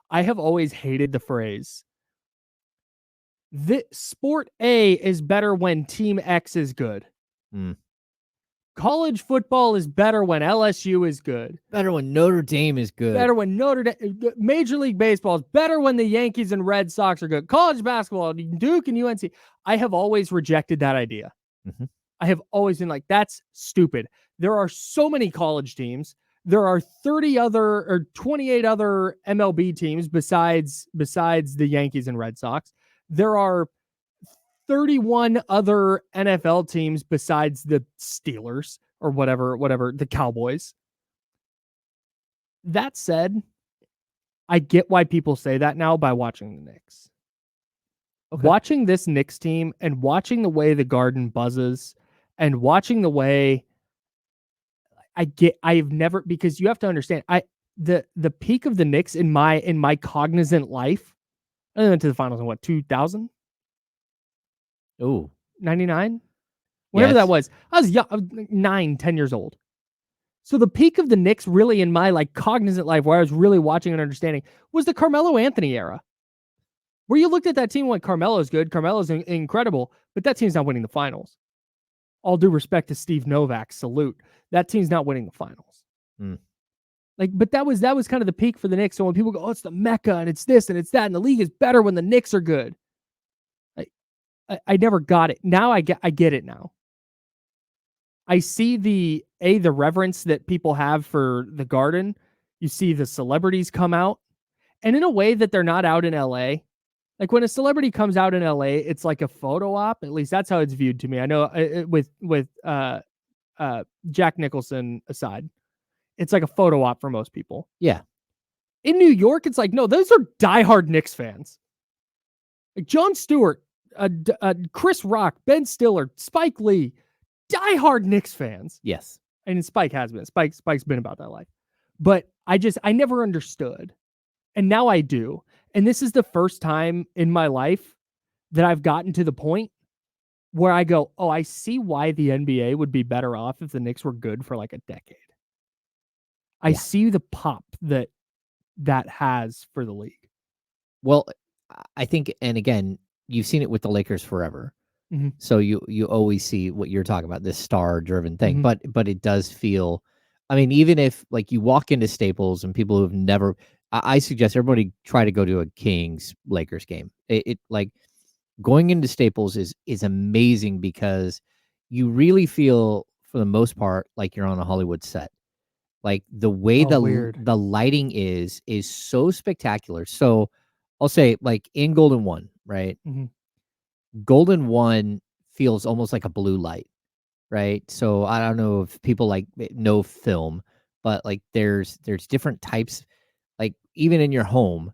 I have always hated the phrase, sport A is better when team X is good. College football is better when LSU is good. Better when Notre Dame is good. Better when Major League Baseball is better when the Yankees and Red Sox are good. College basketball, Duke and UNC. I have always rejected that idea. I have always been like, that's stupid. There are so many college teams. There are 30 other or 28 other MLB teams besides the Yankees and Red Sox. There are 31 other NFL teams besides the Steelers or whatever, the Cowboys. That said, I get why people say that now by watching the Knicks. Okay. Watching this Knicks team and watching the way the Garden buzzes and watching the way I've never, because you have to understand, the peak of the Knicks in my cognizant life, I went to the finals in what, 2000? Oh, 99? Whatever that was. I was young, 9, 10 years old. So the peak of the Knicks really in my like cognizant life where I was really watching and understanding was the Carmelo Anthony era. Where you looked at that team and went, Carmelo's good, Carmelo's incredible, but that team's not winning the finals. All due respect to Steve Novak, salute. That team's not winning the finals. Like, but that was kind of the peak for the Knicks. So when people go, oh, it's the Mecca and it's this and it's that, and the league is better when the Knicks are good. I never got it. Now I get it now. I see the reverence that people have for the Garden. You see the celebrities come out, and in a way that they're not out in LA. Like when a celebrity comes out in LA, it's like a photo op. At least that's how it's viewed to me. I know with Jack Nicholson aside, it's like a photo op for most people. Yeah. In New York, it's like, no, those are diehard Knicks fans. Like Jon Stewart, Chris Rock, Ben Stiller, Spike Lee, diehard Knicks fans. Yes. And Spike has been. Spike's been about that life. But I never understood. And now I do. And this is the first time in my life that I've gotten to the point where I go, oh, I see why the NBA would be better off if the Knicks were good for like a decade. I see the pop that has for the league. Well, I think, and again, you've seen it with the Lakers forever. So you always see what you're talking about, this star-driven thing. But it does feel, I mean, even if like you walk into Staples and people who've never, I suggest everybody try to go to a Kings-Lakers game. It like going into Staples is amazing because you really feel, for the most part, like you're on a Hollywood set. Like the way the lighting is so spectacular. So I'll say, like in Golden 1, right? Golden 1 feels almost like a blue light, right? So I don't know if people like know film, but like there's different types. Like even in your home,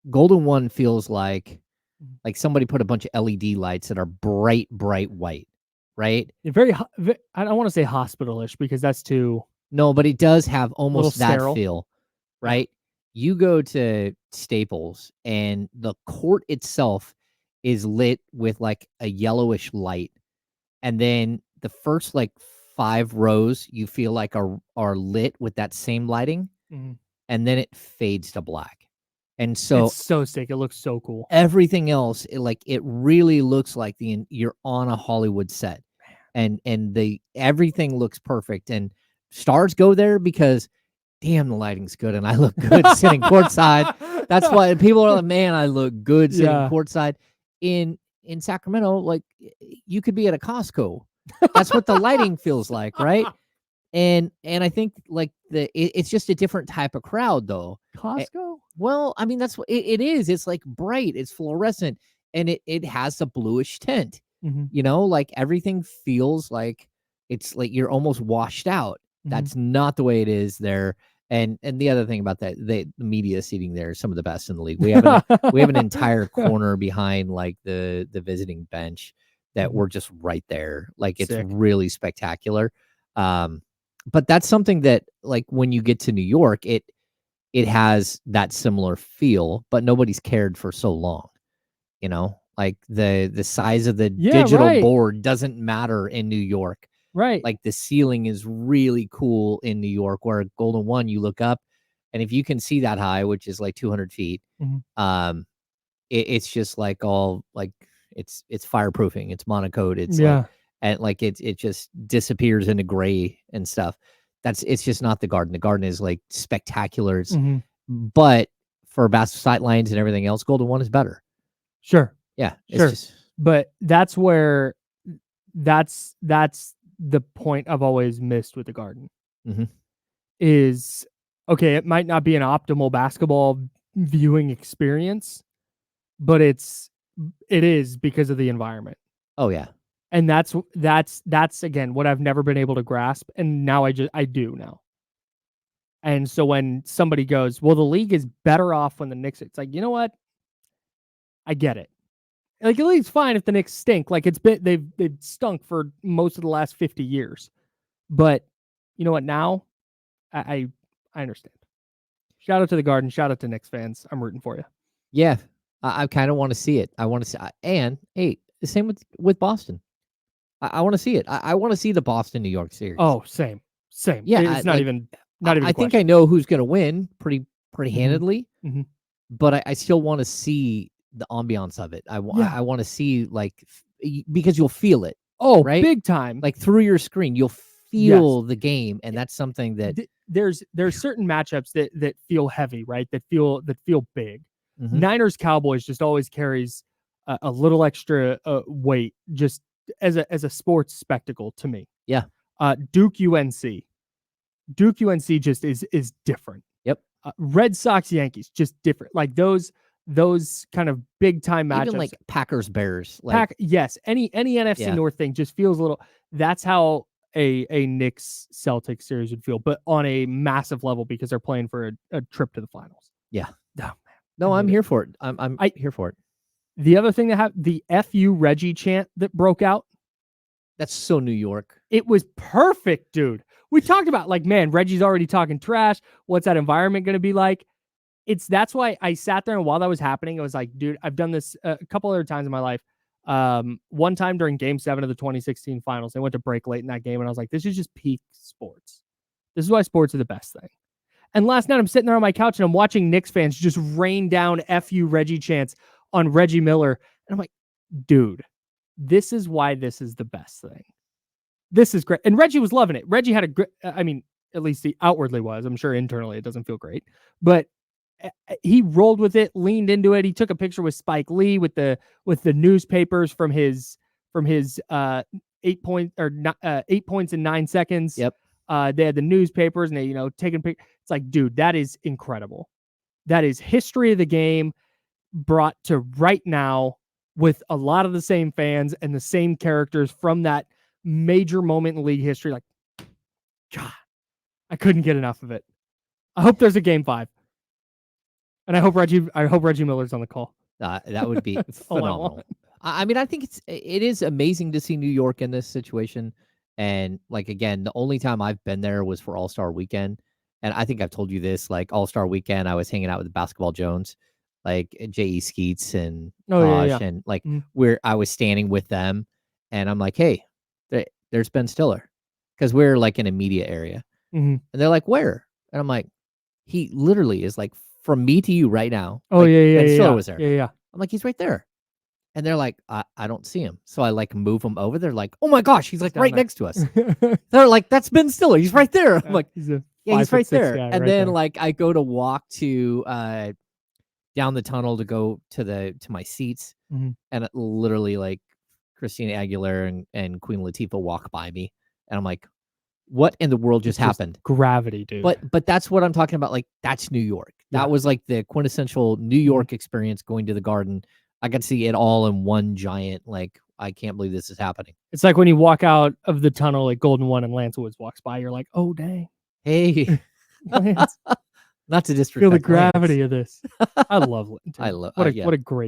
Golden 1 feels like somebody put a bunch of LED lights that are bright white, right? Very, I don't want to say hospitalish because that's too. No, but it does have almost that sterile feel, right? You go to Staples and the court itself is lit with like a yellowish light. And then the first like 5 rows you feel like are lit with that same lighting. And then it fades to black. And so it's so sick. It looks so cool. Everything else, it really looks like you're on a Hollywood set. And everything looks perfect. And stars go there because damn, the lighting's good and I look good sitting courtside. That's why people are like, man, I look good sitting courtside. In Sacramento, like you could be at a Costco. That's what the lighting feels like, right? And I think like it's just a different type of crowd though. Costco? Well, I mean, that's what it is. It's like bright, it's fluorescent, and it has a bluish tint. You know, like everything feels like it's like you're almost washed out. That's not the way it is there. And the other thing about that, the media seating there is some of the best in the league. We have an entire corner behind like the visiting bench that we're just right there. Like it's really spectacular. But that's something that like when you get to New York, it has that similar feel, but nobody's cared for so long. You know, like the size of the digital board doesn't matter in New York. Right. Like the ceiling is really cool in New York, where Golden 1, you look up And if you can see that high, which is like 200 feet, it's just like all like it's fireproofing, it's monocode, it's like, and like it just disappears into gray and stuff. It's just not the Garden. The Garden is like spectacular. But for basketball sight lines and everything else, Golden One is better. Sure. Yeah. Sure. But that's where that's the point I've always missed with the Garden. Is okay, it might not be an optimal basketball viewing experience, but it is because of the environment. Oh yeah. And that's again what I've never been able to grasp, and now I do now. And so when somebody goes, well, the league is better off when the Knicks, it's like, you know what? I get it. Like, the league's fine if the Knicks stink. Like, they've stunk for most of the last 50 years. But you know what? Now I understand. Shout out to the Garden. Shout out to Knicks fans. I'm rooting for you. Yeah. I kind of want to see it. I want to see, and hey, the same with Boston. I want to see it. I want to see the Boston New York series. Oh, same. Yeah, it's not even. I think I know who's going to win pretty handedly, but I still want to see the ambiance of it. I want to see, like, because you'll feel it. Oh, right, big time. Like through your screen, you'll feel the game, and that's something that there's certain matchups that feel heavy, right? That feel big. Niners Cowboys just always carries a little extra weight, just as a sports spectacle to me. Yeah. Duke UNC just is different. Yep. Red Sox Yankees just different. Like those kind of big time matchups. Even like Packers Bears. Like yes, any NFC North thing just feels a little. That's how a Knicks Celtics series would feel, but on a massive level because they're playing for a trip to the finals. Yeah. Oh, man. No, I'm here for it. I'm here for it. The other thing that happened, the FU Reggie chant that broke out. That's so New York. It was perfect, dude. We talked about, like, man, Reggie's already talking trash. What's that environment going to be like? That's why I sat there, and while that was happening, I was like, dude, I've done this a couple other times in my life. One time during Game 7 of the 2016 finals, they went to break late in that game, and I was like, this is just peak sports. This is why sports are the best thing. And last night, I'm sitting there on my couch, and I'm watching Knicks fans just rain down FU Reggie chants on Reggie Miller. And I'm like, dude, this is why this is the best thing. This is great. And Reggie was loving it. Reggie had a great, I mean, at least he outwardly was. I'm sure internally it doesn't feel great. But he rolled with it, leaned into it. He took a picture with Spike Lee with the newspapers from his 8 points in 9 seconds. Yep. They had the newspapers, and they, taking pictures. It's like, dude, that is incredible. That is history of the game brought to right now with a lot of the same fans and the same characters from that major moment in league history. Like, God, I couldn't get enough of it. I hope there's a Game 5. And I hope Reggie Miller's on the call. That would be phenomenal. I mean, I think it is amazing to see New York in this situation. And like, again, the only time I've been there was for All-Star Weekend. And I think I've told you this, like All-Star Weekend, I was hanging out with Basketball Jones, like J.E. Skeets and Tosh, and like where I was standing with them. And I'm like, hey, there's Ben Stiller. Because we're like in a media area. And they're like, where? And I'm like, he literally is like from me to you right now. Oh, like, Ben Stiller was there. Yeah. I'm like, he's right there. And they're like, I don't see him. So I like move him over. They're like, oh my gosh, he's like right next to us. They're like, that's Ben Stiller. He's right there. I'm like, he's right there. And then like I go to walk to down the tunnel to go to my seats. And it literally like Christina Aguilera and Queen Latifah walk by me. And I'm like, what in the world just happened? Gravity, dude. But that's what I'm talking about. Like, that's New York. That was like the quintessential New York experience, going to the Garden. I got to see it all in one giant, like, I can't believe this is happening. It's like when you walk out of the tunnel at Golden One and Lance Woods walks by, you're like, oh, dang. Hey. Lance. Not to disrespect. Feel the gravity of this. I love it. I love what a great